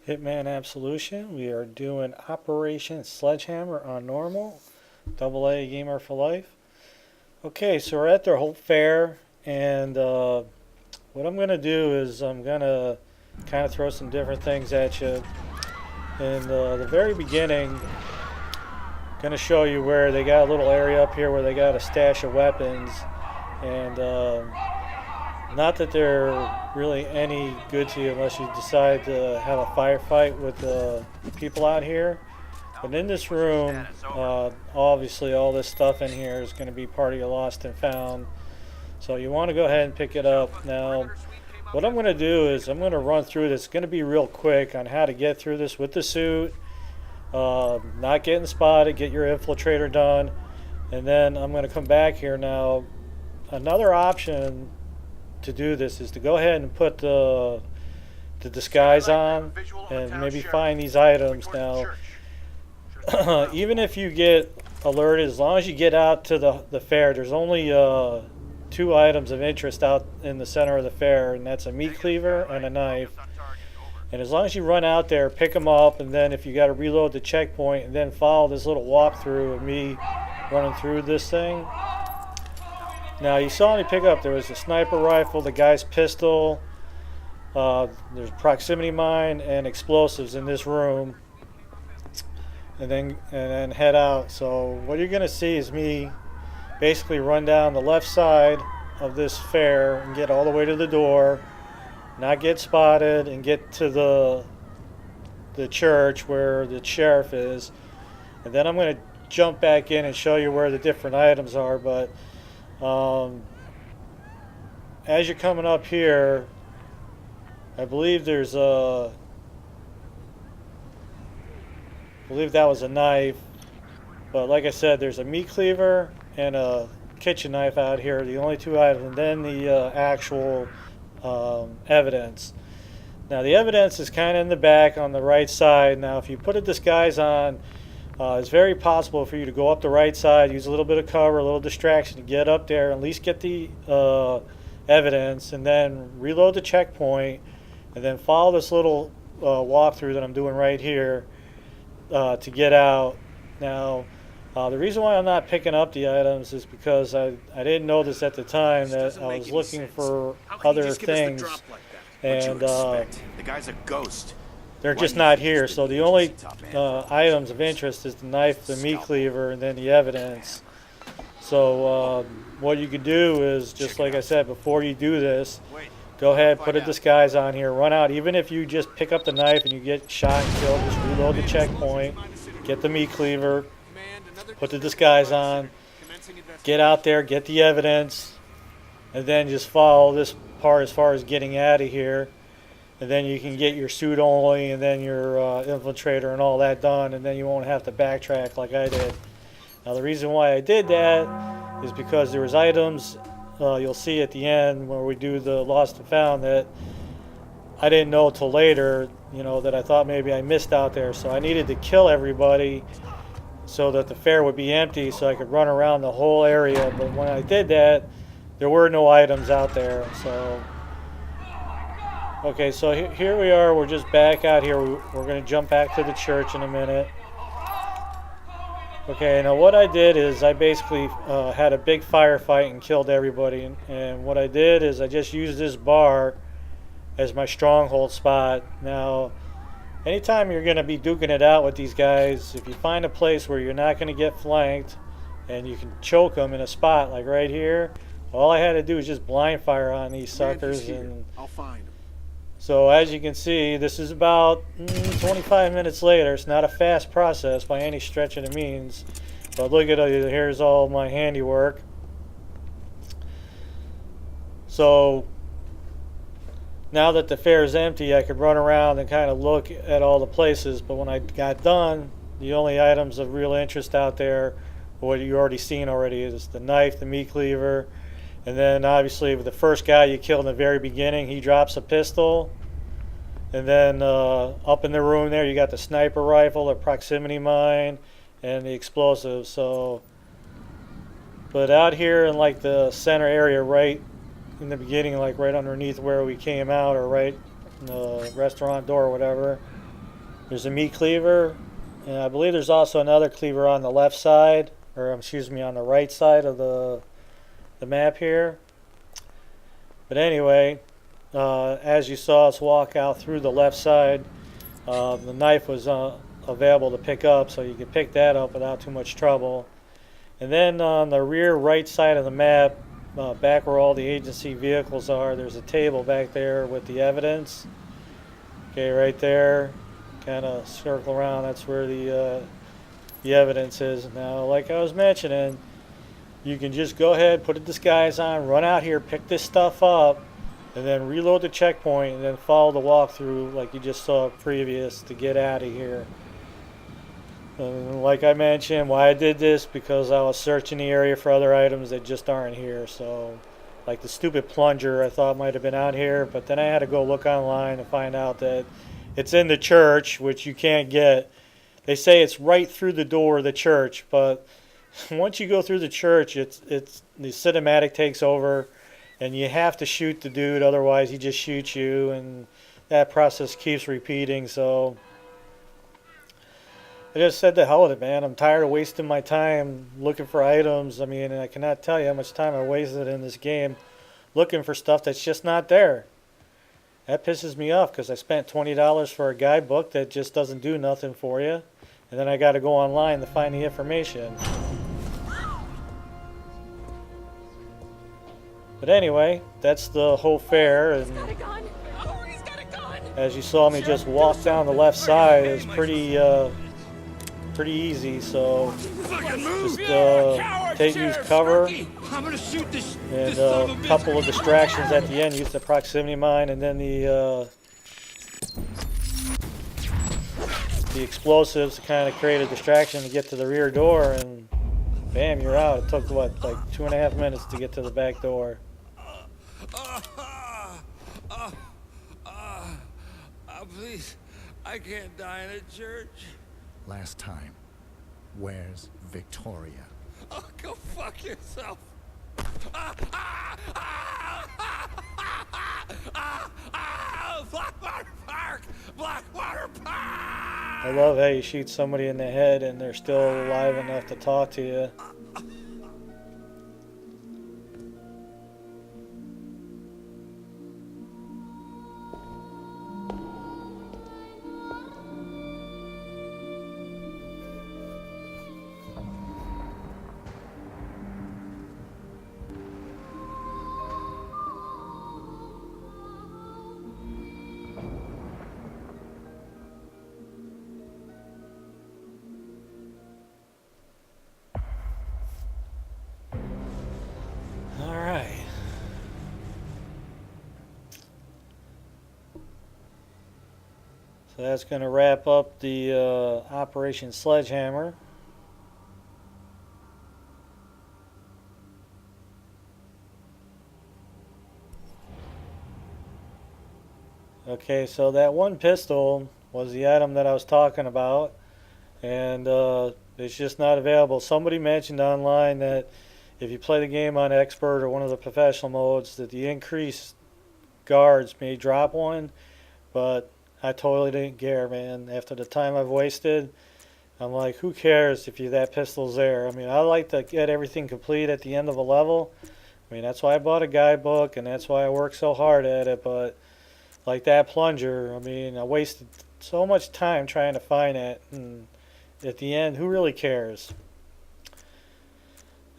Hitman Absolution. We are doing Operation Sledgehammer on normal. AA gamer for life. Okay, so we're at their whole fair, and what I'm going to do is I'm going to kind of throw some different things at you. In the very beginning, going to show you where they got a little area up here where they got a stash of weapons, and not that they're really any good to you unless you decide to have a firefight with the people out here. But in this room, obviously all this stuff in here is going to be part of your lost and found. So you want to go ahead and pick it up. Now, what I'm going to do is I'm going to run through this. It's going to be real quick on how to get through this with the suit, not getting spotted, get your infiltrator done. And then I'm going to come back here now. Another option to do this is to go ahead and put the disguise on and maybe find these items. Now, even if you get alerted, as long as you get out to the fair, there's only two items of interest out in the center of the fair, and that's a meat cleaver and a knife. And as long as you run out there, pick them up, and then if you got to reload the checkpoint, and then follow this little walkthrough of me running through this thing. Now, you saw me pick up, there was a sniper rifle, the guy's pistol, there's proximity mine and explosives in this room, and then head out. So what you're going to see is me basically run down the left side of this fair and get all the way to the door, not get spotted, and get to the church where the sheriff is. And then I'm going to jump back in and show you where the different items are. But as you're coming up here, I believe there's I believe that was a knife, but like I said, there's a meat cleaver and a kitchen knife out here, the only two items, and then the actual evidence. Now, the evidence is kind of in the back on the right side. Now, if you put a disguise on, it's very possible for you to go up the right side, use a little bit of cover, a little distraction to get up there, at least get the evidence, and then reload the checkpoint, and then follow this little walkthrough that I'm doing right here to get out. Now, the reason why I'm not picking up the items is because I didn't know this at the time, that I was looking for other things, and the guy's a ghost. They're just not here. So the only items of interest is the knife, the meat cleaver, and then the evidence. So what you can do is, just like I said, before you do this, go ahead, put a disguise on here, run out. Even if you just pick up the knife and you get shot and killed, just reload the checkpoint, get the meat cleaver, put the disguise on, get out there, get the evidence, and then just follow this part as far as getting out of here. And then you can get your suit only, and then your infiltrator and all that done, and then you won't have to backtrack like I did. Now, the reason why I did that is because there was items you'll see at the end where we do the lost and found that I didn't know till later, that I thought maybe I missed out there. So I needed to kill everybody so that the fair would be empty so I could run around the whole area. But when I did that, there were no items out there. So okay, so here we are. We're just back out here. We're going to jump back to the church in a minute. Okay, now what I did is I basically had a big firefight and killed everybody. And what I did is I just used this bar as my stronghold spot. Now, anytime you're going to be duking it out with these guys, if you find a place where you're not going to get flanked and you can choke them in a spot like right here, all I had to do is just blind fire on these suckers, and I'll find him. So as you can see, this is about 25 minutes later. It's not a fast process by any stretch of the means, but look at it. Here's all my handiwork. So now that the fair is empty, I could run around and kind of look at all the places, but when I got done, the only items of real interest out there, what you already seen already, is the knife, the meat cleaver, and then obviously the first guy you killed in the very beginning, he drops a pistol. And then up in the room there, you got the sniper rifle, the proximity mine, and the explosives. So, but out here in like the center area, right in the beginning, like right underneath where we came out, or right in the restaurant door or whatever, There's a meat cleaver, and I believe there's also another cleaver on the left side, or excuse me, on the right side of the map here. But anyway, as you saw us walk out through the left side, the knife was available to pick up, so you could pick that up without too much trouble. And then on the rear right side of the map, back where all the agency vehicles are, there's a table back there with the evidence. Okay, right there, kind of circle around, that's where the evidence is. Now, like I was mentioning, you can just go ahead, put a disguise on, run out here, pick this stuff up, and then reload the checkpoint, and then follow the walkthrough like you just saw previous to get out of here. And like I mentioned, why I did this, because I was searching the area for other items that just aren't here. So, like the stupid plunger I thought might have been out here, but then I had to go look online and find out that it's in the church, which you can't get. They say it's right through the door of the church, but once you go through the church, it's the cinematic takes over, and you have to shoot the dude, otherwise he just shoots you, and that process keeps repeating. So I just said, the hell with it, man. I'm tired of wasting my time looking for items. I mean, I cannot tell you how much time I wasted in this game looking for stuff that's just not there. That pisses me off, because I spent $20 for a guidebook that just doesn't do nothing for you, and then I got to go online to find the information. But anyway, that's the whole fair, and as you saw me just walk down the left side, it's pretty easy. So just use cover, and a couple of distractions at the end. Use the proximity mine, and then the explosives to kind of create a distraction to get to the rear door, and bam, you're out. It took what, like 2.5 minutes to get to the back door. Please, I can't die in a church. Last time. Where's Victoria? Oh, go fuck yourself. Blackwater Park! Blackwater Park! I love how you shoot somebody in the head and they're still alive enough to talk to you. So that's going to wrap up the Operation Sledgehammer. Okay, so that one pistol was the item that I was talking about, and it's just not available. Somebody mentioned online that if you play the game on Expert or one of the professional modes, that the increased guards may drop one, but I totally didn't care, man. After the time I've wasted, I'm like, who cares if that pistol's there? I mean, I like to get everything complete at the end of a level. I mean, that's why I bought a guidebook, and that's why I work so hard at it. But like that plunger, I mean, I wasted so much time trying to find it, and at the end, who really cares?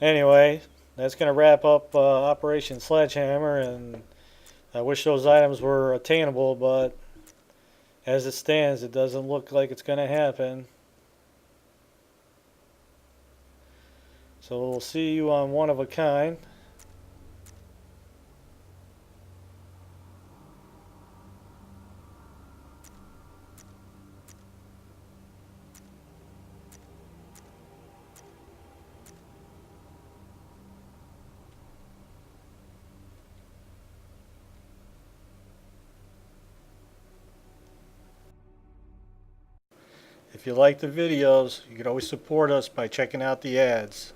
Anyway, that's going to wrap up Operation Sledgehammer, and I wish those items were attainable, but as it stands, it doesn't look like it's going to happen. So we'll see you on One of a Kind. If you like the videos, you can always support us by checking out the ads.